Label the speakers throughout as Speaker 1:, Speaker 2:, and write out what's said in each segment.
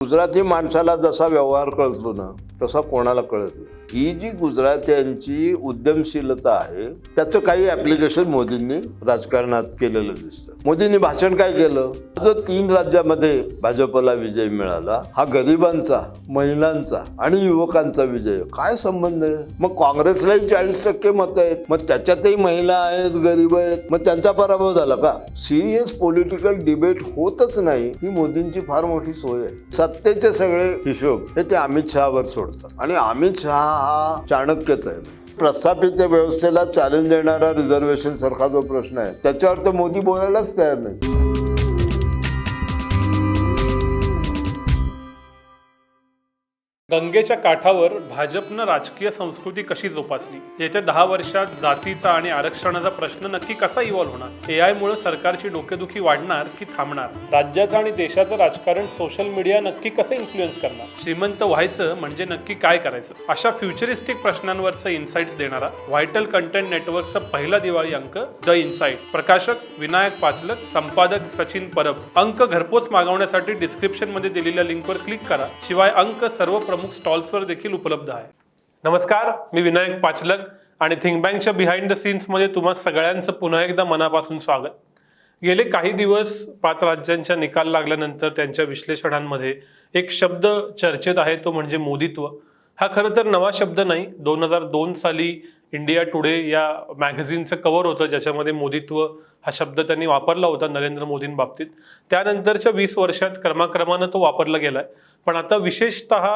Speaker 1: गुजराती माणसाला जसा व्यवहार कळतो ना तसा कोणाला कळत नाही. ही जी गुजरात्यांची उद्यमशीलता आहे त्याचं काही ॲप्लिकेशन मोदींनी राजकारणात केलेलं दिसतं. मोदींनी भाषण काय केलं, जो 3 राज्यामध्ये भाजपला विजय मिळाला हा गरिबांचा, महिलांचा आणि युवकांचा विजय. काय संबंध आहे? मग काँग्रेसलाही 40% मतं आहेत, मग त्याच्यातही महिला आहेत, गरीब आहेत, मग त्यांचा पराभव झाला का? सिरियस पॉलिटिकल डिबेट होतच नाही. ही मोदींची फार मोठी सोय आहे. सत्तेचे सगळे हिशोब हे ते अमित शहावर सोडतात आणि अमित शहा हा चाणक्यच आहे. प्रस्थापित व्यवस्थेला चॅलेंज देणारा रिझर्वेशन सारखा जो प्रश्न आहे त्याच्यावर तर मोदी बोलायलाच तयार नाही.
Speaker 2: गंगेच्या काठावर भाजपनं राजकीय संस्कृती कशी जोपासली? येत्या 10 वर्षात जातीचा आणि आरक्षणाचा प्रश्न नक्की कसा इव्हॉल्व्ह होणार? AI मुळे सरकारची डोकेदुखी वाढणार की थांबणार? राज्याचं आणि देशाचं राजकारण सोशल मीडिया नक्की कसं इन्फ्लुएन्स करणार? श्रीमंत व्हायचं म्हणजे नक्की काय करायचं? अशा फ्युचरिस्टिक प्रश्नांवरचं इन्साइट्स देणारा व्हायटल कंटेंट नेटवर्कचा पहिला दिवाळी अंक द इन्साइट. प्रकाशक विनायक पाचलक, संपादक सचिन परब. अंक घरपोच मागवण्यासाठी डिस्क्रिप्शन मध्ये दिलेल्या लिंकवर क्लिक करा. शिवाय अंक सर्व प्रमुख स्टॉल्सवर देखील उपलब्ध आहे. नमस्कार, मी विनायक पाचलक आणि थिंक बँकच्या बिहाइंड द सीन्स मध्ये तुम्हा सगळ्यांचं पुन्हा एकदा मनापासून स्वागत. गेले काही दिवस 5 राज्यांच्या निकाल लागल्यानंतर त्यांच्या विश्लेषणांमध्ये एक शब्द चर्चेत आहे, तो म्हणजे मोदीत्व. हा खरं तर नवा शब्द नाही. 2002 साली इंडिया टुडे या मॅगझिनचं कव्हर होतं ज्याच्यामध्ये मोदीत्व हा शब्द त्यांनी वापरला होता नरेंद्र मोदींबाबतीत. त्यानंतरच्या 20 वर्षात क्रमाक्रमानं तो वापरला गेलाय. पण आता विशेषतः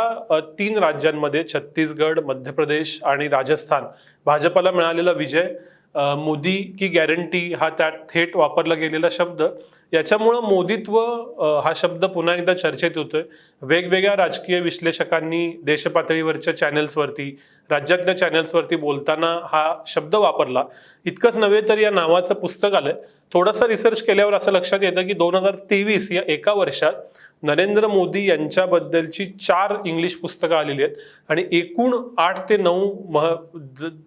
Speaker 2: 3 राज्यांमध्ये छत्तीसगड, मध्य प्रदेश आणि राजस्थान भाजपला मिळालेला विजय, मोदी की गॅरंटी हा त्यात थेट वापरला गेलेला शब्द, याच्यामुळं मोदीत्व हा शब्द पुन्हा एकदा चर्चेत होतोय. वेगवेगळ्या राजकीय विश्लेषकांनी देशपातळीवरच्या चॅनल्सवरती, राज्यातल्या चॅनल्सवरती बोलताना हा शब्द वापरला. इतकंच नव्हे तर या नावाचं पुस्तक आलंय. थोडासा रिसर्च केल्यावर असं लक्षात येतं की 2023 या एका वर्षात नरेंद्र मोदी यांच्याबद्दलची 4 इंग्लिश पुस्तकं आलेली आहेत आणि एकूण 8 ते 9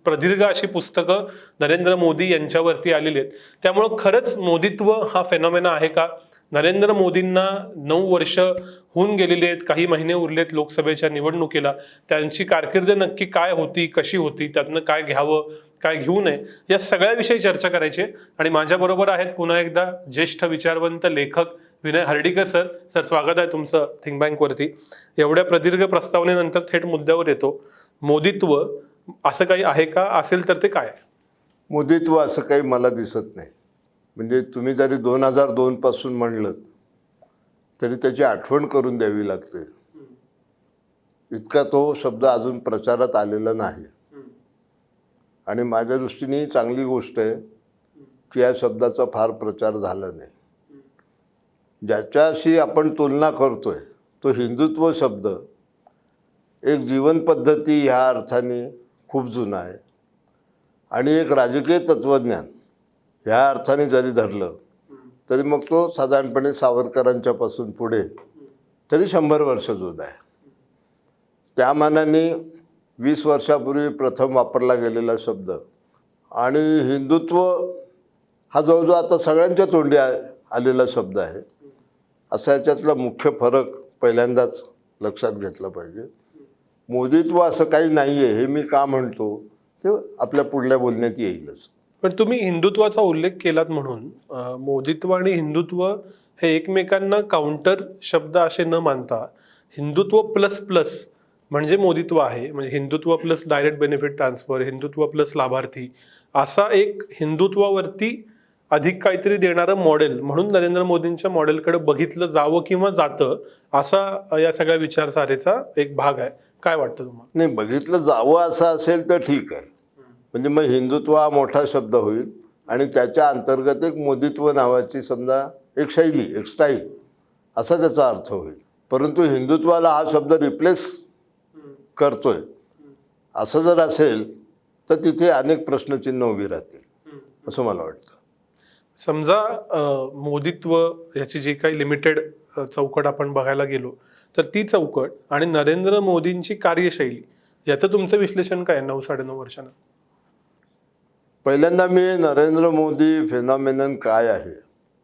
Speaker 2: प्रदीर्घ अशी पुस्तकं नरेंद्र मोदी यांच्यावरती आलेली आहेत. त्यामुळं खरंच मोदीत्व हा फेनॉमेना आहे का? नरेंद्र मोदींना 9 वर्ष होऊन गेलेली आहेत, काही महिने उरलेत लोकसभेच्या निवडणुकीला. त्यांची कारकीर्द नक्की काय होती, कशी होती, त्यातनं काय घ्यावं, काय घेऊ नये, या सगळ्याविषयी चर्चा करायची. आणि माझ्याबरोबर आहेत पुन्हा एकदा ज्येष्ठ विचारवंत लेखक विनय हर्डीकर सर. सर, स्वागत आहे तुमचं थिंक बँकवरती. एवढ्या प्रदीर्घ प्रस्तावनेनंतर थेट मुद्द्यावर येतो. मोदीत्व असं काही आहे का? असेल तर ते काय?
Speaker 1: मोदीत्व असं काही मला दिसत नाही. म्हणजे तुम्ही जरी 2002 पासून म्हणलं तरी त्याची आठवण करून द्यावी लागते. इतका तो शब्द अजून प्रचारात आलेला नाही. आणि माझ्या दृष्टीने चांगली गोष्ट आहे की या शब्दाचा फार प्रचार झाला नाही. ज्याच्याशी आपण तुलना करतोय तो हिंदुत्व शब्द एक जीवन पद्धती ह्या अर्थाने खूप जुना आहे आणि एक राजकीय तत्त्वज्ञान ह्या अर्थाने जरी धरलं तरी मग तो साधारणपणे सावरकरांच्यापासून पुढे तरी 100 वर्ष जुना आहे. त्या मानाने 20 वर्षापूर्वी प्रथम वापरला गेलेला शब्द आणि हिंदुत्व हा जवळजवळ आता सगळ्यांच्या तोंडी आलेला शब्द आहे. असा याच्यातला मुख्य फरक पहिल्यांदाच लक्षात घेतला पाहिजे. मोदीत्व असं काही नाही आहे हे मी का म्हणतो ते आपल्या पुढल्या बोलण्यात येईलच.
Speaker 2: पण तुम्ही हिंदुत्वाचा उल्लेख केलात म्हणून मोदीत्व आणि हिंदुत्व हे एकमेकांना काउंटर शब्द असे न मानता हिंदुत्व प्लस प्लस म्हणजे मोदीत्व आहे. म्हणजे Hindutva plus direct benefit transfer, Hindutva plus लाभार्थी, असा एक हिंदुत्वावरती अधिक काहीतरी देणारं मॉडेल म्हणून नरेंद्र मोदींच्या मॉडेलकडे बघितलं जावं किंवा जातं, असा या सगळ्या विचारधारेचा एक भाग आहे. काय वाटतं तुम्हाला?
Speaker 1: नाही, बघितलं जावं असं असेल तर ठीक आहे. म्हणजे मग हिंदुत्व हा मोठा शब्द होईल आणि त्याच्या अंतर्गत एक मोदीत्व नावाची समजा एक शैली, एक स्टाईल असा त्याचा अर्थ होईल. परंतु हिंदुत्वाला हा शब्द रिप्लेस करतोय असं जर असेल तर तिथे अनेक प्रश्नचिन्ह उभी राहतील असं मला वाटतं.
Speaker 2: समजा मोदीत्व याची जी काही लिमिटेड चौकट आपण बघायला गेलो तर ती चौकट आणि नरेंद्र मोदींची कार्यशैली याचं तुमचं विश्लेषण काय 9 साडेनऊ वर्षांना?
Speaker 1: पहिल्यांदा मी नरेंद्र मोदी फेनॉमेनन काय आहे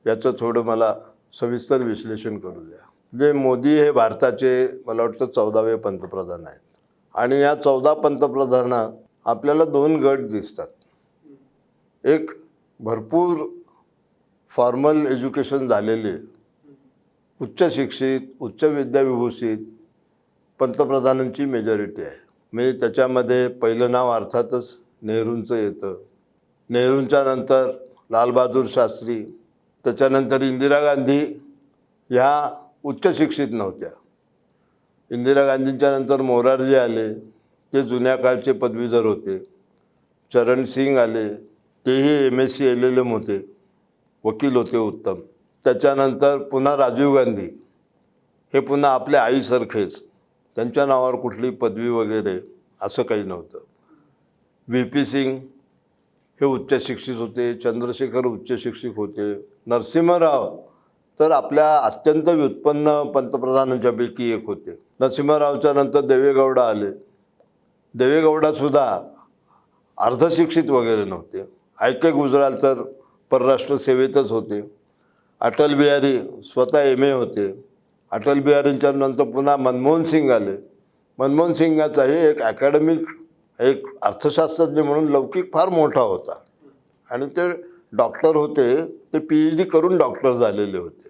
Speaker 1: याचं थोडं मला सविस्तर विश्लेषण करू द्या. म्हणजे मोदी हे भारताचे मला वाटतं 14वे पंतप्रधान आहेत आणि या 14 पंतप्रधानात आपल्याला 2 गट दिसतात. एक भरपूर फॉर्मल एज्युकेशन झालेले उच्च शिक्षित उच्च विद्याविभूषित पंतप्रधानांची मेजॉरिटी आहे. मी त्याच्यामध्ये पहिलं नाव अर्थातच नेहरूंचं येतं. नेहरूंच्या नंतर लालबहादूर शास्त्री, त्याच्यानंतर इंदिरा गांधी ह्या उच्च शिक्षित नव्हत्या. इंदिरा गांधींच्या नंतर मोरारजी आले, ते जुन्या काळचे पदवीधर होते. चरण सिंग आले, तेही MSc LLM होते, वकील होते उत्तम. त्याच्यानंतर पुन्हा राजीव गांधी, हे पुन्हा आपल्या आईसारखेच, त्यांच्या नावावर कुठली पदवी वगैरे असं काही नव्हतं. VP सिंग हे उच्च शिक्षित होते. चंद्रशेखर उच्च शिक्षित होते. नरसिंहराव तर आपल्या अत्यंत व्युत्पन्न पंतप्रधानांच्यापैकी एक होते. नरसिंहरावच्या नंतर देवेगौडा आले. देवेगौडासुद्धा अर्धशिक्षित वगैरे नव्हते. IK गुजराल तर परराष्ट्र सेवेतच होते. अटल बिहारी स्वतः MA होते. अटल बिहारींच्या नंतर पुन्हा मनमोहन सिंग आले. मनमोहन सिंगाचाही एक अकॅडमिक, एक अर्थशास्त्रज्ञ म्हणून लौकिक फार मोठा होता आणि ते डॉक्टर होते. ते PhD करून डॉक्टर झालेले होते.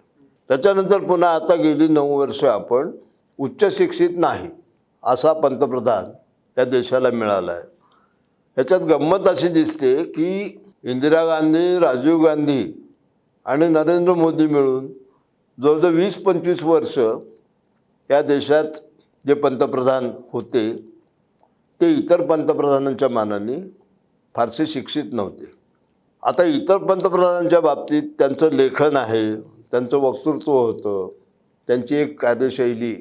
Speaker 1: त्याच्यानंतर पुन्हा आता गेली 9 वर्ष आपण उच्च शिक्षित नाही असा पंतप्रधान या देशाला मिळाला आहे. ह्याच्यात गंमत अशी दिसते की इंदिरा गांधी, राजीव गांधी आणि नरेंद्र मोदी मिळून जवळजवळ 20-25 वर्ष या देशात जे पंतप्रधान होते ते इतर पंतप्रधानांच्या मानाने फारसे शिक्षित नव्हते. आता इतर पंतप्रधानांच्या बाबतीत त्यांचं लेखन आहे, त्यांचं वक्तृत्व होतं, त्यांची एक कार्यशैली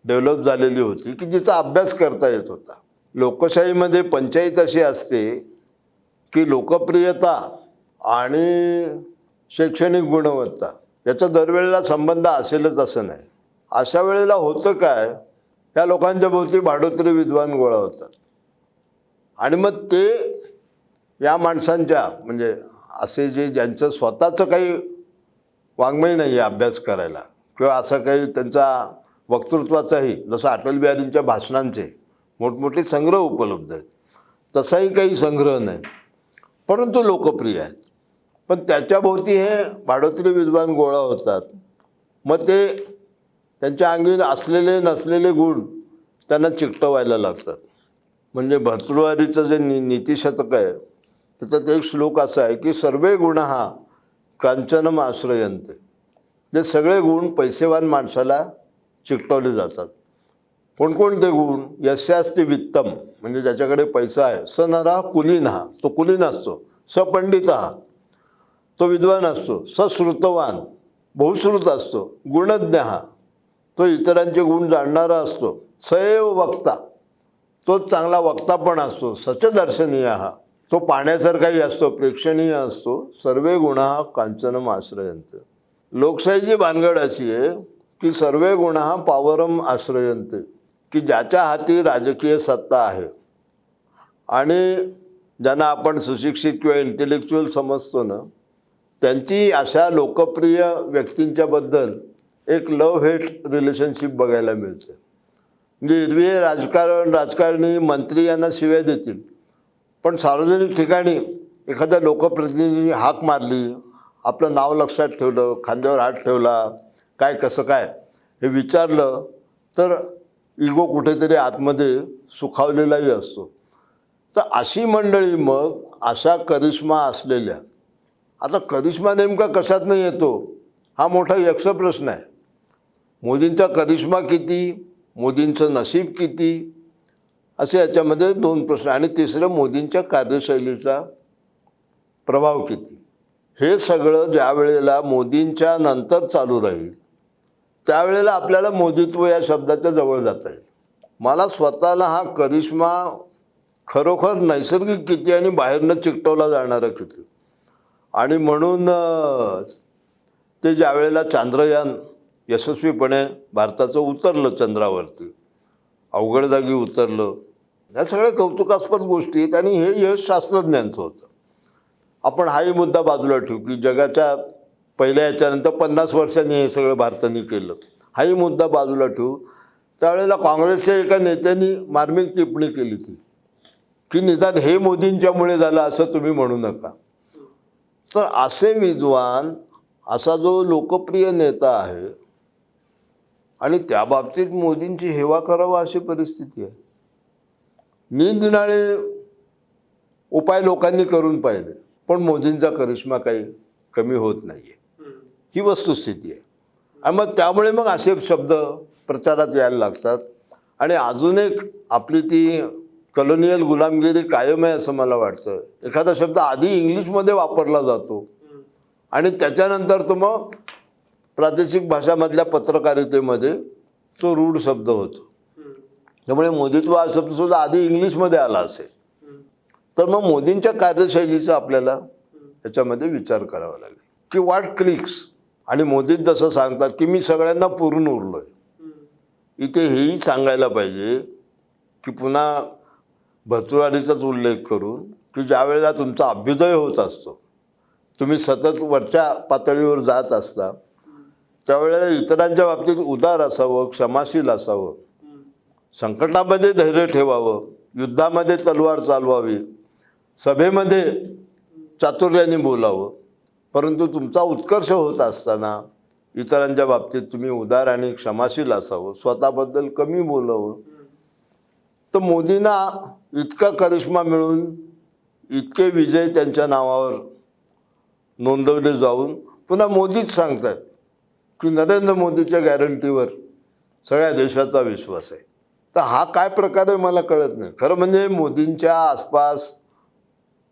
Speaker 1: डेव्हलप झालेली होती की जिचा अभ्यास करता येत होता. लोकशाहीमध्ये पंचायत अशी असते की लोकप्रियता आणि शैक्षणिक गुणवत्ता याचा दरवेळेला संबंध असेलच असं नाही. अशा वेळेला होतं काय, त्या लोकांच्या भोवती भाडोत्री विद्वान गोळा होतात आणि मग ते या माणसांच्या म्हणजे असे जे ज्यांचं स्वतःचं काही वाङ्मय नाही आहे अभ्यास करायला किंवा असं काही त्यांचा वक्तृत्वाचाही, जसं अटल बिहारींच्या भाषणांचे मोठमोठे संग्रह उपलब्ध आहेत, तसाही काही संग्रह नाही, परंतु लोकप्रिय आहेत. पण त्याच्याभोवती हे भाडोत्री विद्वान गोळा होतात. मग ते त्यांच्या अंगी असलेले नसलेले गुण त्यांना चिकटवायला लागतात. म्हणजे भर्तृहरीचं जे नीतिशतक आहे त्याच्यात एक श्लोक असा आहे की सर्वे गुणः कांचनम आश्रयन्ते. जे सगळे गुण पैसेवान माणसाला चिकटवले जातात. कोणकोणते गुण? यस्यास्ति वित्तम, म्हणजे ज्याच्याकडे पैसा आहे. स नरः कुलीनः, तो कुलीन असतो. स पंडितः, तो विद्वान असतो. स श्रुतवान, बहुश्रुत असतो. गुणज्ञः, तो इतरांचे गुण जाणणारा असतो. स एव वक्ता, तो चांगला वक्ता पण असतो. सच दर्शनीयः, तो पाण्यासारखाही असतो, प्रेक्षणीय असतो. सर्वे गुणः कांचनम आश्रयन्ते. लोकशाहीची भानगड अशी आहे की सर्वे गुणः पावरम आश्रयन्ते, की ज्याच्या हाती राजकीय सत्ता आहे आणि ज्यांना आपण सुशिक्षित किंवा इंटेलेक्च्युअल समजतो ना, त्यांची अशा लोकप्रिय व्यक्तींच्याबद्दल एक लव्ह हेट रिलेशनशिप बघायला मिळते. म्हणजे एरवी राजकारणी मंत्री यांना शिव्या देतील, पण सार्वजनिक ठिकाणी एखाद्या लोकप्रतिनिधी हाक मारली, आपलं नाव लक्षात ठेवलं, खांद्यावर हात ठेवला, काय कसं काय हे विचारलं तर इगो कुठेतरी आतमध्ये सुखावलेलाही असतो. तर अशी मंडळी मग अशा करिश्मा असलेल्या, आता करिश्मा नेमका कशातनं येतो हा मोठा यक्ष प्रश्न आहे. मोदींचा करिश्मा किती, मोदींचं नशीब किती, असे याच्यामध्ये 2 प्रश्न. आणि तिसरं, मोदींच्या कार्यशैलीचा प्रभाव किती. हे सगळं ज्या वेळेला मोदींच्या नंतर चालू राहील त्यावेळेला आपल्याला मोदीत्व या शब्दाच्या जवळ जाता येईल. मला स्वतःला हा करिश्मा खरोखर नैसर्गिक किती आणि बाहेरनं चिकटवला जाणारा किती. आणि म्हणून ते ज्या वेळेला चांद्रयान यशस्वीपणे भारताचं उतरलं चंद्रावरती, अवघड जागी उतरलं, ह्या सगळ्या कौतुकास्पद गोष्टी आहेत आणि हे यश शास्त्रज्ञांचं होतं. आपण हाही मुद्दा बाजूला ठेवू की जगाच्या पहिल्या याच्यानंतर 50 वर्षांनी हे सगळं भारताने केलं. हाही मुद्दा बाजूला ठेवू. त्यावेळेला काँग्रेसच्या एका नेत्यांनी मार्मिक टिप्पणी केली ती की निदान हे मोदींच्यामुळे झालं असं तुम्ही म्हणू नका. तर असे विद्वान, असा जो लोकप्रिय नेता आहे आणि त्या बाबतीत मोदींची हेवा करावा अशी परिस्थिती आहे. निरनिराळे उपाय लोकांनी करून पाहिले, पण मोदींचा करिश्मा काही कमी होत नाही आहे, ही वस्तुस्थिती आहे. आणि मग त्यामुळे मग असे शब्द प्रचारात यायला लागतात. आणि अजून एक आपली ती कॉलोनियल गुलामगिरी कायम आहे असं मला वाटतं. एखादा शब्द आधी इंग्लिशमध्ये वापरला जातो आणि त्याच्यानंतर तो मग प्रादेशिक भाषामधल्या पत्रकारितेमध्ये तो रूढ शब्द होतो. त्यामुळे मोदीत्व हा शब्दसुद्धा आधी इंग्लिशमध्ये आला असेल. तर मग मोदींच्या कार्यशैलीचा आपल्याला त्याच्यामध्ये विचार करावा लागेल की व्हॉट क्लिक्स. आणि मोदीच जसं सांगतात की मी सगळ्यांना पुरून उरलो आहे, इथे हेही सांगायला पाहिजे की पुन्हा भर्तृवाडीचाच उल्लेख करून की ज्या वेळेला तुमचा अभ्युदय होत असतो, तुम्ही सतत वरच्या पातळीवर जात असता, त्यावेळेला इतरांच्या बाबतीत उदार असावं, क्षमाशील असावं, संकटामध्ये धैर्य ठेवावं, युद्धामध्ये तलवार चालवावी, सभेमध्ये चातुर्याने बोलावं. परंतु तुमचा उत्कर्ष होत असताना इतरांच्या बाबतीत तुम्ही उदार आणि क्षमाशील असावं, स्वतःबद्दल कमी बोलावं. तर मोदींना इतका करिश्मा मिळून इतके विजय त्यांच्या नावावर नोंदवले जाऊन पुन्हा मोदीच सांगतात की नरेंद्र मोदीच्या गॅरंटीवर सगळ्या देशाचा विश्वास आहे. तर हा काय प्रकार आहे मला कळत नाही. खरं म्हणजे मोदींच्या आसपास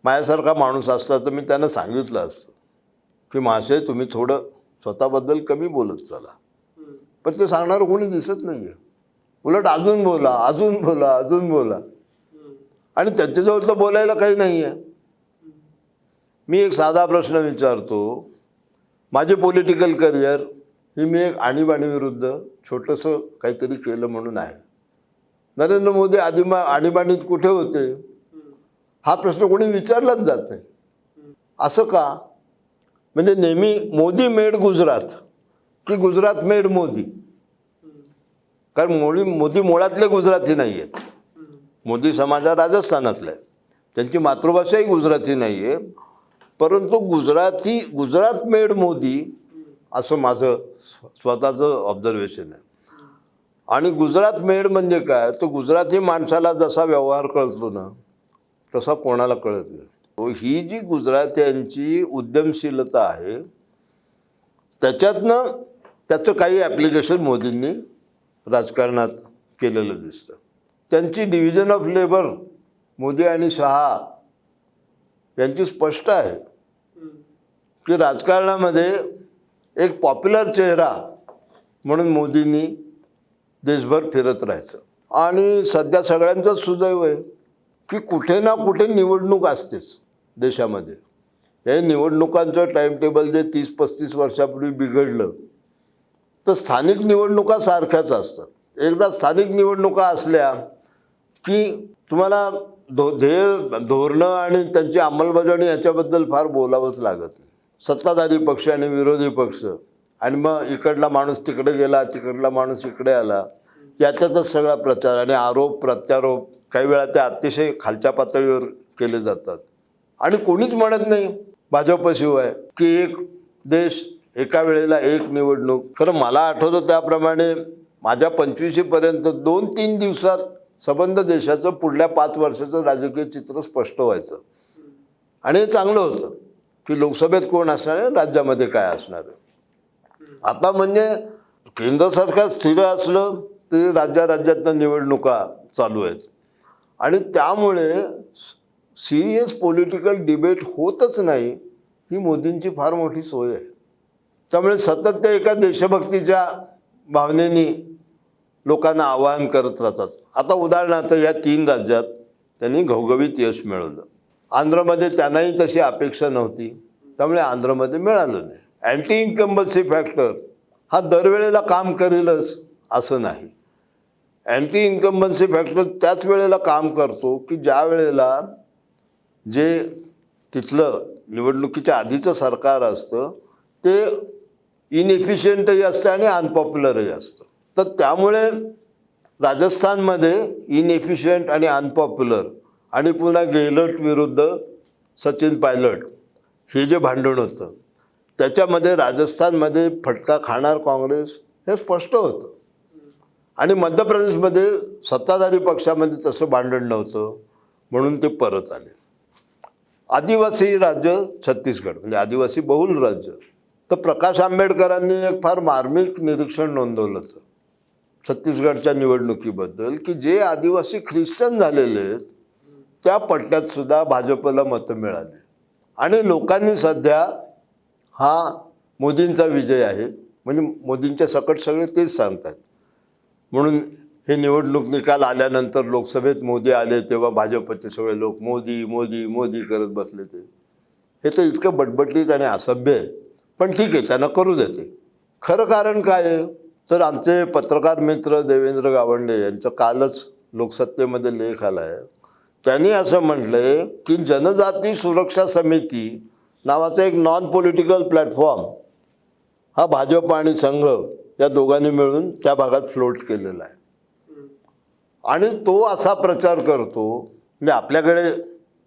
Speaker 1: माझ्यासारखा माणूस असता तर मी त्यांना सांगितलं असतं की महाशय तुम्ही थोडं स्वतःबद्दल कमी बोलत चला. पण ते सांगणारं कोणी दिसत नाही आहे. उलट अजून बोला, अजून बोला, अजून बोला. आणि त्यांच्याजवळ तर बोलायला काही नाही आहे. मी एक साधा प्रश्न विचारतो. माझे पॉलिटिकल करिअर ही मी एक आणीबाणीविरुद्ध छोटंसं काहीतरी केलं म्हणून आहे. नरेंद्र मोदी आणीबाणीत कुठे होते हा प्रश्न कोणी विचारलाच जात नाही. असं का? म्हणजे नेहमी मोदी मेड गुजरात की गुजरात मेड मोदी. कारण मोदी मुळातले गुजराती नाही आहेत. मोदी समाज हा राजस्थानातला आहे, त्यांची मातृभाषाही गुजराती नाही आहे. परंतु गुजरात मेड मोदी असं माझं स्वतःचं ऑब्झर्वेशन आहे. आणि गुजरात मेड म्हणजे काय, तो गुजराती माणसाला जसा व्यवहार कळतो ना तसा कोणाला कळत नाही. ही जी गुजरात्यांची उद्यमशीलता आहे त्याच्यातनं त्याचं काही ॲप्लिकेशन मोदींनी राजकारणात केलेलं दिसतं. त्यांची डिव्हिजन ऑफ लेबर मोदी आणि शहा यांची स्पष्ट आहे की राजकारणामध्ये एक पॉप्युलर चेहरा म्हणून मोदींनी देशभर फिरत राहायचं. आणि सध्या सगळ्यांचंच सुदैव आहे की कुठे ना कुठे निवडणूक असतेच देशामध्ये. हे निवडणुकांचं टाईमटेबल जे 30-35 वर्षापूर्वी बिघडलं तर स्थानिक निवडणुका सारख्याच असतात. एकदा स्थानिक निवडणुका असल्या की तुम्हाला धोरणं आणि त्यांची अंमलबजावणी याच्याबद्दल फार बोलावंच लागत नाही. सत्ताधारी पक्ष आणि विरोधी पक्ष आणि मग इकडला माणूस तिकडे गेला, तिकडला माणूस इकडे आला, याच्यातच सगळा प्रचार आणि आरोप प्रत्यारोप काही वेळा ते अतिशय खालच्या पातळीवर केले जातात. आणि कोणीच म्हणत नाही भाजपशिवाय की एक देश एका वेळेला एक निवडणूक. खरं मला आठवतं त्याप्रमाणे माझ्या 25वीपर्यंत 2-3 दिवसात संबंध देशाचं पुढल्या 5 वर्षाचं राजकीय चित्र स्पष्ट व्हायचं. आणि हे चांगलं होतं की लोकसभेत कोण असणार आहे, राज्यामध्ये काय असणार आहे. आता म्हणजे केंद्र सरकार स्थिर असलं ते राज्यातनं निवडणुका चालू आहेत आणि त्यामुळे सिरियस पॉलिटिकल डिबेट होतच नाही. ही मोदींची फार मोठी सोय आहे. त्यामुळे सतत ते एका देशभक्तीच्या भावनेने लोकांना आवाहन करत राहतात. आता उदाहरणार्थ या 3 राज्यात त्यांनी घवघवीत यश मिळवलं. आंध्रमध्ये त्यांनाही तशी अपेक्षा नव्हती, त्यामुळे आंध्रमध्ये मिळालं नाही. अँटी इन्कम्बन्सी फॅक्टर हा दरवेळेला काम करेलच असं नाही. अँटी इन्कम्बन्सी फॅक्टर त्याच वेळेला काम करतो की ज्या वेळेला जे तिथलं निवडणुकीच्या आधीचं सरकार असतं ते इनएफिशियंटही असतं आणि अनपॉप्युलरही असतं. तर त्यामुळे राजस्थानमध्ये इनएफिशियंट आणि अनपॉप्युलर आणि पुन्हा गेहलोत विरुद्ध सचिन पायलट हे जे भांडण होतं त्याच्यामध्ये राजस्थानमध्ये फटका खाणार काँग्रेस हे स्पष्ट होतं. आणि मध्य प्रदेशमध्ये सत्ताधारी पक्षामध्ये तसं भांडण नव्हतं म्हणून ते परत आले. आदिवासी राज्य छत्तीसगड म्हणजे आदिवासी बहुल राज्य. तर प्रकाश आंबेडकरांनी एक फार मार्मिक निरीक्षण नोंदवलं होतं छत्तीसगडच्या निवडणुकीबद्दल की जे आदिवासी ख्रिश्चन झालेले आहेत त्या पट्ट्यात सुद्धा भाजपला मतं मिळाली आणि लोकांनी सध्या हा मोदींचा विजय आहे म्हणजे मोदींच्या सकट सगळे तेच सांगतात. म्हणून हे निवडणूक निकाल आल्यानंतर लोकसभेत मोदी आले तेव्हा भाजपचे सगळे लोक मोदी मोदी मोदी करत बसले. हे तर इतकं बटबटीत आणि असभ्य आहे. पण ठीक आहे त्यांना करू देते. खरं कारण काय आहे तर आमचे पत्रकार मित्र देवेंद्र गावंडे यांचा कालच लोकसत्तेमध्ये लेख आला आहे. त्यांनी असं म्हटलं आहे की जनजाती सुरक्षा समिती नावाचा एक नॉन पॉलिटिकल प्लॅटफॉर्म हा भाजप आणि संघ या दोघांनी मिळून त्या भागात फ्लोट केलेला आहे. आणि तो असा प्रचार करतो म्हणजे आपल्याकडे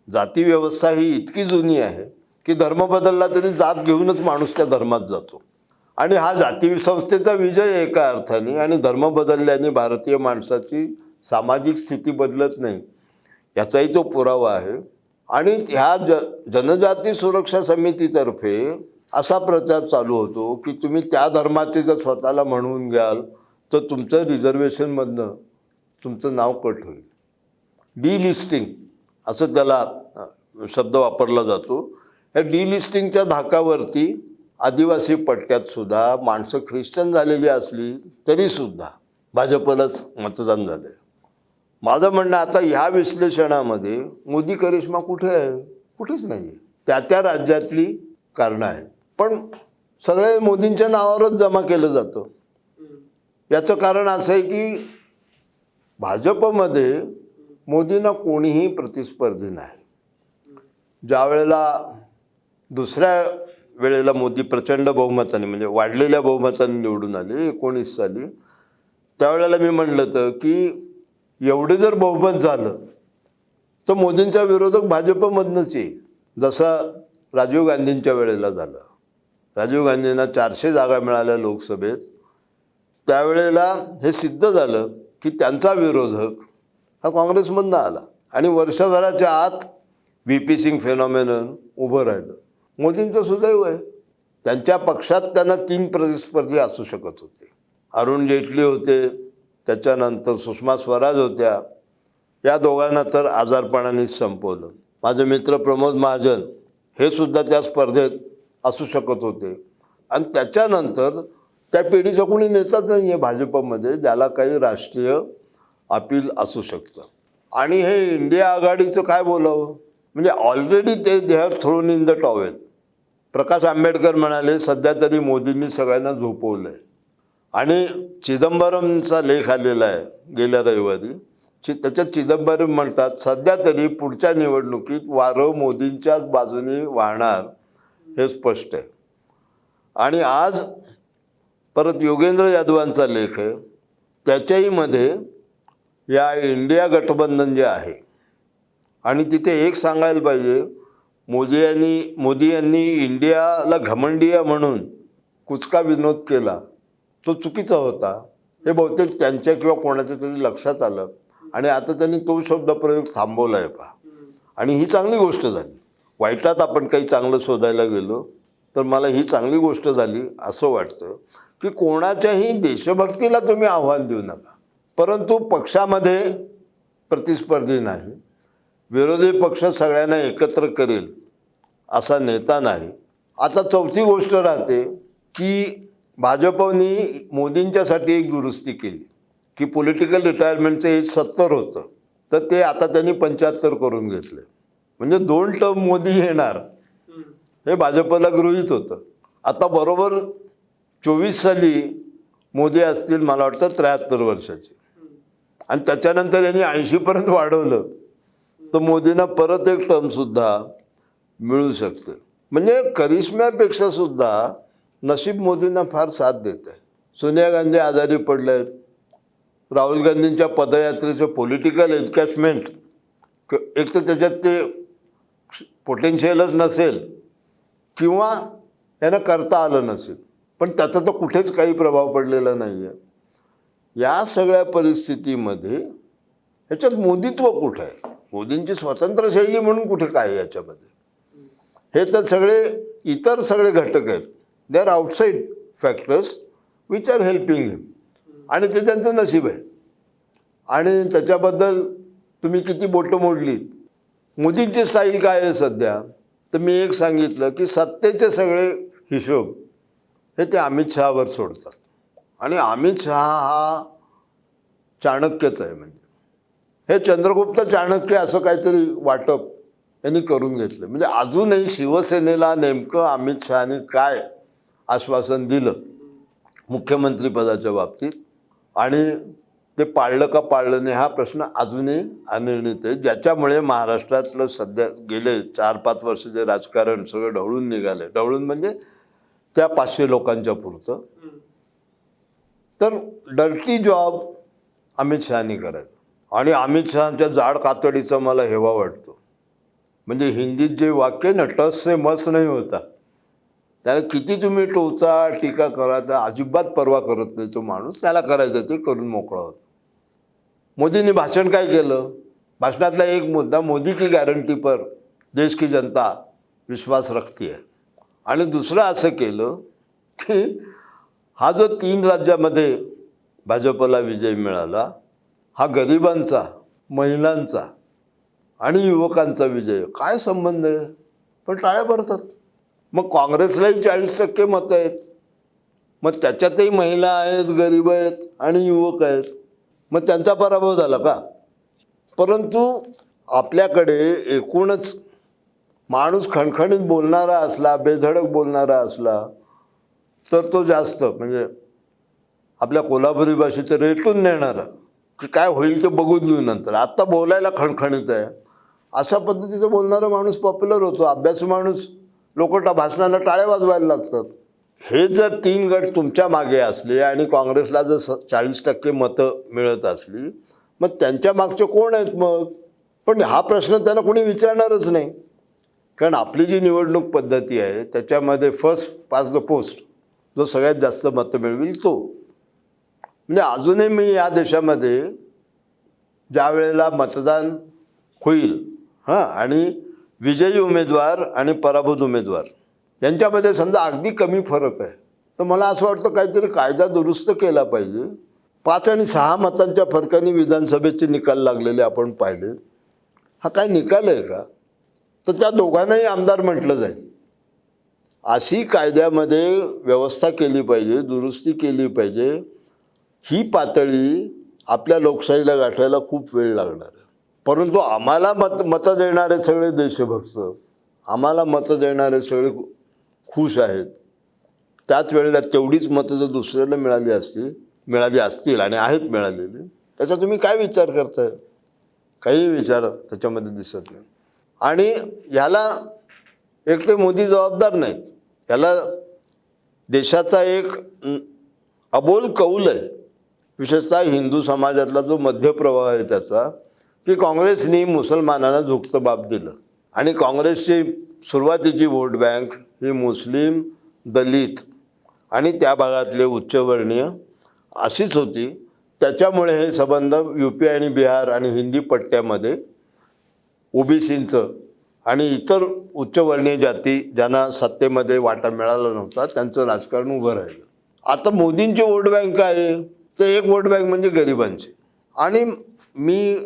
Speaker 1: जाती व्यवस्था ही इतकी जुनी आहे की धर्म बदलला तरी जात घेऊनच माणूस त्या धर्मात जातो. आणि हा जाती संस्थेचा विजय एका अर्थाने आणि धर्म बदलल्याने भारतीय माणसाची सामाजिक स्थिती बदलत नाही याचाही तो पुरावा आहे. आणि ह्या जनजाती सुरक्षा समितीतर्फे असा प्रचार चालू होतो की तुम्ही त्या धर्माचे जर स्वतःला म्हणून घ्याल तर तुमचं रिझर्वेशनमधनं तुमचं नाव कट होईल. डिलिस्टिंग असं त्याला शब्द वापरला जातो. या डिलिस्टिंगच्या धाकावरती आदिवासी पट्ट्यात सुद्धा माणसं ख्रिश्चन झालेली असली तरीसुद्धा भाजपलाच मतदान झालं. माझं म्हणणं आता ह्या विश्लेषणामध्ये मोदी करिश्मा कुठे आहे? कुठेच नाही आहे. त्या राज्यातली कारणं आहेत पण सगळे मोदींच्या नावावरच जमा केलं जातं. याचं कारण असं आहे की भाजपमध्ये मोदींना कोणीही प्रतिस्पर्धी नाही. ज्या वेळेला दुसऱ्या वेळेला मोदी प्रचंड बहुमताने म्हणजे वाढलेल्या बहुमताने निवडून आले 19 साली त्यावेळेला मी म्हटलं होतं की एवढे जर बहुमत झालं तर मोदींचा विरोधक भाजपमधनंच येईल. जसं राजीव गांधींच्या वेळेला झालं. राजीव गांधींना 400 जागा मिळाल्या लोकसभेत. त्यावेळेला हे सिद्ध झालं की त्यांचा विरोधक हा काँग्रेसमधनं आला आणि वर्षभराच्या आत व्ही.पी. सिंग फेनॉमेनन उभं राहिलं. मोदींचं सुदैव आहे त्यांच्या पक्षात त्यांना 3 प्रतिस्पर्धी असू शकत होते. अरुण जेटली होते, त्याच्यानंतर सुषमा स्वराज होत्या. या दोघांना तर आजारपणानेच संपवलं. माझे मित्र प्रमोद महाजन हे सुद्धा त्या स्पर्धेत असू शकत होते. आणि त्याच्यानंतर त्या पिढीचा कोणी नेताच नाही आहे भाजपमध्ये ज्याला काही राष्ट्रीय अपील असू शकतं. आणि हे इंडिया आघाडीचं काय बोलावं म्हणजे already they have thrown in the towel. Prakash Ambedkar म्हणाले सध्या तरी मोदींनी सगळ्यांना झोपवलं आहे. आणि चिदंबरमचा लेख आलेला आहे गेल्या रविवारी. त्याच्यात चिदंबरम म्हणतात सध्या तरी पुढच्या निवडणुकीत वारं मोदींच्याच बाजूने वाहणार हे स्पष्ट आहे. आणि आज परत योगेंद्र यादवांचा लेख आहे त्याच्याही मध्ये या इंडिया गठबंधन जे आहे आणि तिथे एक सांगायला पाहिजे मोदी यांनी इंडियाला घमंडिया म्हणून कुचका विनोद केला तो चुकीचा होता हे बहुतेक त्यांच्या किंवा कोणाच्या तरी लक्षात आलं आणि आता त्यांनी तो शब्दप्रयोग थांबवला आहे पहा. आणि ही चांगली गोष्ट झाली. वाईटात आपण काही चांगलं शोधायला गेलो तर मला ही चांगली गोष्ट झाली असं वाटतं की कोणाच्याही देशभक्तीला तुम्ही आव्हान देऊ नका परंतु पक्षामध्ये प्रतिस्पर्धी नाही. विरोधी पक्ष सगळ्यांना एकत्र करेल असा नेता नाही. आता चौथी गोष्ट राहते की भाजपने मोदींच्यासाठी एक दुरुस्ती केली की पॉलिटिकल रिटायरमेंटचं एज 70 होतं तर ते आता त्यांनी 75 करून घेतले. म्हणजे 2 टर्म मोदी येणार हे भाजपला गृहीत होतं. आता बरोबर 24 साली मोदी असतील मला वाटतं 73 वर्षाचे आणि त्याच्यानंतर त्यांनी 80पर्यंत वाढवलं तर मोदींना परत एक टर्मसुद्धा मिळू शकते. म्हणजे करिश्म्यापेक्षा सुद्धा नशीब मोदींना फार साथ देत आहे. सोनिया गांधी आजारी पडले आहेत. राहुल गांधींच्या पदयात्रेचं पॉलिटिकल एन्कॅशमेंट एक तर त्याच्यात ते पोटेन्शियलच नसेल किंवा त्यांना करता आलं नसेल, पण त्याचा तर कुठेच काही प्रभाव पडलेला नाही आहे. या सगळ्या परिस्थितीमध्ये ह्याच्यात मोदीत्व कुठं आहे? मोदींची स्वतंत्र शैली म्हणून कुठे काय आहे याच्यामध्ये? हे तर सगळे इतर सगळे घटक आहेत. They are outside factors which are helping him, आणि ते त्यांचं नशीब आहे. आणि त्याच्याबद्दल तुम्ही किती बोटं मोडली. मोदींची स्टाईल काय आहे सध्या? तर मी एक सांगितलं की सत्तेचे सगळे हिशोब हे ते अमित शहावर सोडतात. आणि अमित शहा हा चाणक्यच आहे. म्हणजे हे चंद्रगुप्त चाणक्य असं काहीतरी वाटप यांनी करून घेतलं. म्हणजे अजूनही शिवसेनेला नेमकं अमित शहाने काय आश्वासन दिलं मुख्यमंत्रीपदाच्या बाबतीत आणि ते पाळलं का पाळलं नाही हा प्रश्न अजूनही अनिर्णित आहे. ज्याच्यामुळे महाराष्ट्रातलं सध्या गेले 4-5 वर्ष जे राजकारण सगळं ढवळून निघालं. ढवळून म्हणजे त्या 500 लोकांच्या पुरतं. तर डर्टी जॉब अमित शहानी करायचं. आणि अमित शहाच्या जाड कातडीचा मला हेवा वाटतो. म्हणजे हिंदीत जे वाक्य ना, टस से मस नाही होता. त्याला किती तुम्ही टोचा टीका करा, त्या अजिबात पर्वा करत नाही तो माणूस. त्याला करायचं ते करून मोकळा होता. मोदींनी भाषण काय केलं? भाषणातला एक मुद्दा, मोदी की गॅरंटी पर देश की जनता विश्वास रखती है. आणि दुसरं असं केलं की हा जो 3 राज्यामध्ये भाजपला विजय मिळाला हा गरिबांचा, महिलांचा आणि युवकांचा विजय. काय संबंध आहे? पण टाळ्या पडतात. मग काँग्रेसलाही 40% मतं आहेत. मग त्याच्यातही महिला आहेत, गरीब आहेत आणि युवक आहेत. मग त्यांचा पराभव झाला का? परंतु आपल्याकडे एकूणच माणूस खणखणीत बोलणारा असला, बेधडक बोलणारा असला तर तो जास्त, म्हणजे आपल्या कोल्हापुरी भाषेचं रेटून नेणारा की काय होईल ते बघून घेऊ नंतर, आत्ता बोलायला खणखणीत आहे अशा पद्धतीचं बोलणारा माणूस पॉप्युलर होतो. अभ्यासू माणूस लोक भाषणाला टाळ्या वाजवायला लागतात. हे जर 3 गट तुमच्या मागे असले आणि काँग्रेसला जर 40% मतं मिळत असली, मग त्यांच्या मागचे कोण आहेत मग? पण हा प्रश्न त्यांना कोणी विचारणारच नाही. कारण आपली जी निवडणूक पद्धती आहे त्याच्यामध्ये फर्स्ट पास द पोस्ट, जो सगळ्यात जास्त मतं मिळवेल तो. म्हणजे अजूनही मी या देशामध्ये ज्या वेळेला मतदान होईल आणि विजयी उमेदवार आणि पराभूत उमेदवार यांच्यामध्ये समजा अगदी कमी फरक आहे, तर मला असं वाटतं काहीतरी कायदा दुरुस्त केला पाहिजे. 5 आणि 6 मतांच्या फरकाने विधानसभेचे निकाल लागलेले आपण पाहिले. हा काय निकाल आहे का? तर त्या दोघांनाही आमदार म्हटलं जाईल. अशी कायद्यामध्ये व्यवस्था केली पाहिजे, दुरुस्ती केली पाहिजे. ही पातळी आपल्या लोकशाहीला गाठायला खूप वेळ लागणार आहे. परंतु आम्हाला मतं देणारे सगळे देशभक्त, आम्हाला मतं देणारे सगळे खुश आहेत. त्याच वेळेला तेवढीच मतं जर दुसऱ्याला मिळाली असतील आणि आहेत मिळालेली, त्याचा तुम्ही काय विचार करताय? काही विचार त्याच्यामध्ये दिसत नाही. आणि ह्याला एकटे मोदी जबाबदार नाहीत. ह्याला देशाचा एक अबोल कौल आहे, विशेषतः हिंदू समाजातला जो मध्यप्रवाह आहे त्याचा, की काँग्रेसने मुसलमानांना झुकतं बाप दिलं. आणि काँग्रेसची सुरुवातीची वोट बँक ही मुस्लिम, दलित आणि त्या भागातले उच्चवर्णीय अशीच होती. त्याच्यामुळे हे संबंध UP आणि बिहार आणि हिंदी पट्ट्यामध्ये OBCंचं आणि इतर उच्चवर्णीय जाती ज्यांना सत्तेमध्ये वाटा मिळाला नव्हता त्यांचं राजकारण उभं राहिलं. आता मोदींची वोट बँक आहे, तर एक वोट बँक म्हणजे गरिबांची. आणि मी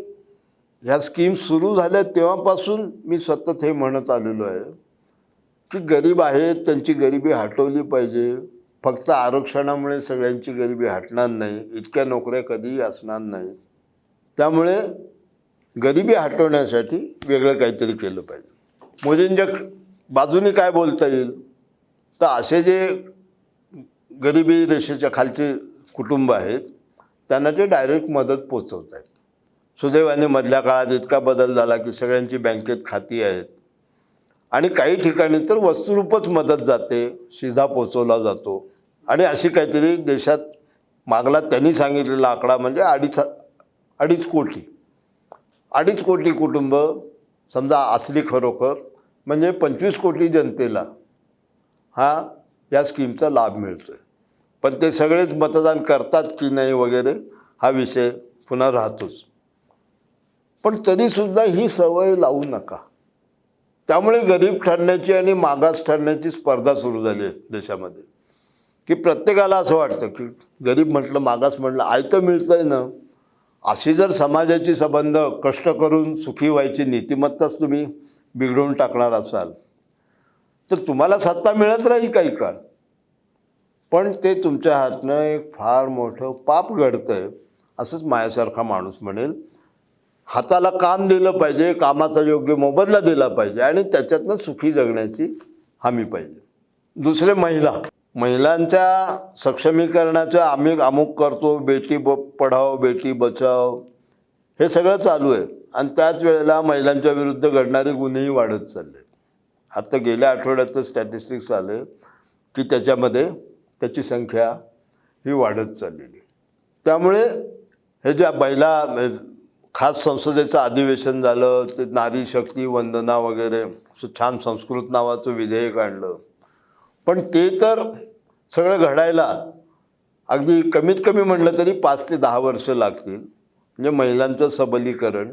Speaker 1: ह्या स्कीम सुरू झाल्या तेव्हापासून मी सतत हे म्हणत आलेलो आहे की गरीब आहेत, त्यांची गरिबी हटवली पाहिजे. फक्त आरक्षणामुळे सगळ्यांची गरिबी हटणार नाही, इतक्या नोकऱ्या कधीही असणार नाहीत. त्यामुळे गरिबी हटवण्यासाठी वेगळं काहीतरी केलं पाहिजे. मोदींच्या बाजूने काय बोलता येईल? तर असे जे गरिबी रेषेच्या खालचे कुटुंब आहेत त्यांना ते डायरेक्ट मदत पोचवत आहेत. सुदैवाने मधल्या काळात इतका बदल झाला की सगळ्यांची बँकेत खाती आहेत आणि काही ठिकाणी तर वस्तुरूपच मदत जाते, शिधा पोचवला जातो. आणि अशी काहीतरी देशात मागला त्यांनी सांगितलेला आकडा म्हणजे अडीच कोटी कुटुंब समजा असली खरोखर, म्हणजे 25 कोटी जनतेला या स्कीमचा लाभ मिळतो आहे. पण ते सगळेच मतदान करतात की नाही वगैरे हा विषय पुन्हा राहतोच. पण तरीसुद्धा ही सवय लावू नका. त्यामुळे गरीब ठरण्याची आणि मागास ठरण्याची स्पर्धा सुरू झाली आहे देशामध्ये, की प्रत्येकाला असं वाटतं की गरीब म्हटलं मागास म्हटलं आयतं मिळतं आहे ना. अशी जर समाजाची संबंध कष्ट करून सुखी व्हायची नीतिमत्ताच तुम्ही बिघडवून टाकणार असाल तर तुम्हाला सत्ता मिळत राहील काही काळ, पण ते तुमच्या हातनं एक फार मोठं पाप घडतं आहे असंच माझ्यासारखा माणूस म्हणेल. हाताला काम दिलं पाहिजे, कामाचा योग्य मोबदला दिला पाहिजे आणि त्याच्यातनं सुखी जगण्याची हमी पाहिजे. दुसरे महिलांच्या सक्षमीकरणाचं आम्ही अमुक करतो, बेटी पढाओ बेटी बचाओ हे सगळं चालू आहे आणि त्याच वेळेला महिलांच्या विरुद्ध घडणारे गुन्हेही वाढत चालले. आता गेल्या आठवड्यात स्टॅटिस्टिक्स आले की त्याची संख्या ही वाढत चाललेली. त्यामुळे हे ज्या खास संसदेचं अधिवेशन झालं, ते नारी शक्ती वंदना वगैरे असं छान संस्कृत नावाचं विधेयक आणलं, पण ते तर सगळं घडायला अगदी कमीत कमी म्हटलं तरी 5 ते 10 वर्ष लागतील. म्हणजे महिलांचं सबलीकरण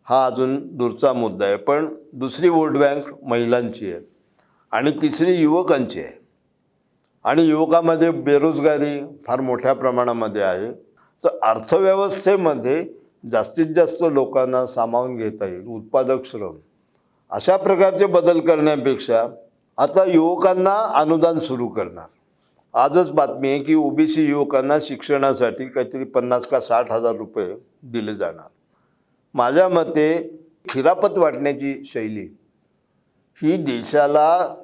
Speaker 1: हा अजून दूरचा मुद्दा आहे. पण दुसरी वोट बँक महिलांची आहे आणि तिसरी युवकांची आहे. आणि युवकामध्ये बेरोजगारी फार मोठ्या प्रमाणामध्ये आहे. तर अर्थव्यवस्थेमध्ये जास्तीत जास्त लोकांना सामावून घेता येईल, उत्पादक श्रम अशा प्रकारचे बदल करण्यापेक्षा आता युवकांना अनुदान सुरू करणार. आजच बातमी आहे की ओबीसी युवकांना शिक्षणासाठी काहीतरी 50 का 60 हजार रुपये दिले जाणार. माझ्या मते खिरापत वाटण्याची शैली ही देशाला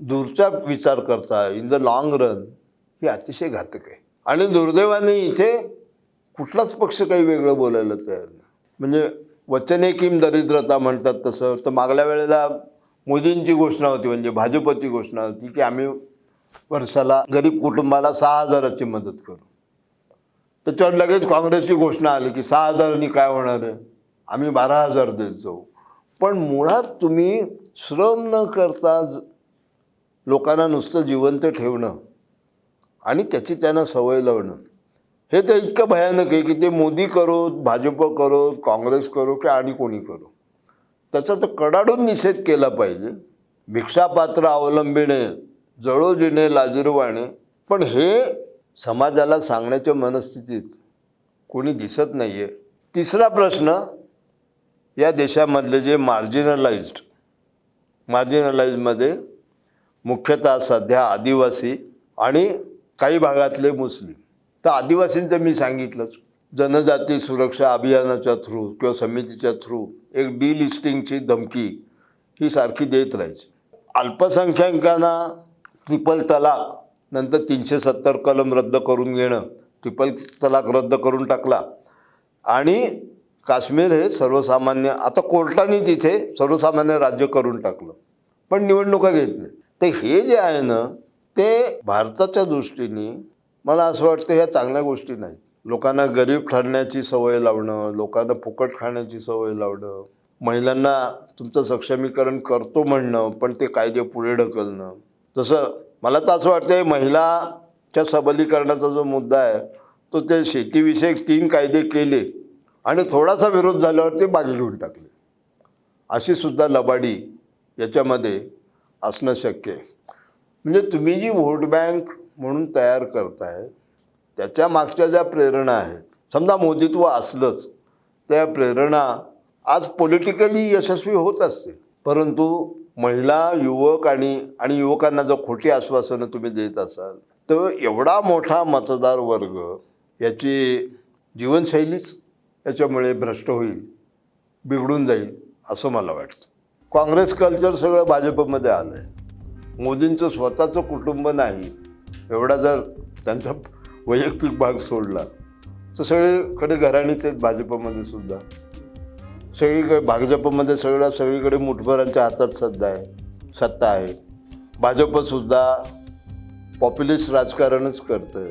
Speaker 1: दूरचा विचार करता इन द लॉंग रन ही अतिशय घातक आहे. आणि दुर्दैवाने इथे कुठलाच पक्ष काही वेगळं बोलायला तयार नाही. म्हणजे वचने किम दरिद्रता म्हणतात तसं. तर मागल्या वेळेला मोदींची घोषणा होती, म्हणजे भाजपची घोषणा होती की आम्ही वर्षाला गरीब कुटुंबाला 6,000ची मदत करू. त्याच्यावर लगेच काँग्रेसची घोषणा आली की 6,000नी काय होणार आहे, आम्ही 12,000 देत जाऊ. पण मुळात तुम्ही श्रम न करता लोकांना नुसतं जिवंत ठेवणं आणि त्याची त्यांना सवय लावणं हे तर इतकं भयानक आहे की ते मोदी करो, भाजप करो, काँग्रेस करो की आणि कोणी करो, त्याचा तर कडाडून निषेध केला पाहिजे. भिक्षापात्र अवलंबिणे जळोजिणे लाजिरवाणे, पण हे समाजाला सांगण्याच्या मनस्थितीत कोणी दिसत नाही आहे. तिसरा प्रश्न, या देशामधले जे मार्जिनलाइजमध्ये मुख्यतः सध्या आदिवासी आणि काही भागातले मुस्लिम. तर आदिवासींचं मी सांगितलंच, जनजाती सुरक्षा अभियानाच्या थ्रू किंवा समितीच्या थ्रू एक डिलिस्टिंगची धमकी ही सारखी देत राहायची. अल्पसंख्याकांना ट्रिपल तलाक नंतर 370 कलम रद्द करून घेणं, ट्रिपल तलाक रद्द करून टाकला आणि काश्मीर हे सर्वसामान्य, आता कोर्टाने तिथे सर्वसामान्य राज्य करून टाकलं, पण निवडणुका घेत नाही. तर हे जे आहे ना ते भारताच्या दृष्टीने मला असं वाटतं ह्या चांगल्या गोष्टी नाहीत. लोकांना गरीब ठरण्याची सवय लावणं, लोकांना फुकट खाण्याची सवय लावणं, महिलांना तुमचं सक्षमीकरण करतो म्हणणं पण ते कायदे पुढे ढकलणं. तसं मला तर असं वाटतं महिलाच्या सबलीकरणाचा जो मुद्दा आहे तो ते शेतीविषयक 3 कायदे केले आणि थोडासा विरोध झाल्यावर ते बाजू घेऊन टाकले. अशी सुद्धा लबाडी याच्यामध्ये असणं शक्य आहे. म्हणजे तुम्ही जी व्होट बँक म्हणून तयार करताय त्याच्या मागच्या ज्या प्रेरणा आहेत, समजा मोदीत्व असलंच, त्या प्रेरणा आज पॉलिटिकली यशस्वी होत असते, परंतु महिला, युवक आणि युवकांना जर खोटी आश्वासनं तुम्ही देत असाल तर एवढा मोठा मतदार वर्ग याची जीवनशैलीच याच्यामुळे भ्रष्ट होईल, बिघडून जाईल असं मला वाटतं. काँग्रेस कल्चर सगळं भाजपमध्ये आलं आहे. मोदींचं स्वतःचं कुटुंब नाही, एवढा जर त्यांचा वैयक्तिक भाग सोडला तर सगळीकडे घराणीच आहेत. भाजपमध्ये सुद्धा सगळीकडे, भाजपमध्ये सगळीकडे मुठभरांच्या हातात सत्ता आहे. सत्ता आहे. भाजपसुद्धा पॉप्युलिस्ट राजकारणच करतं.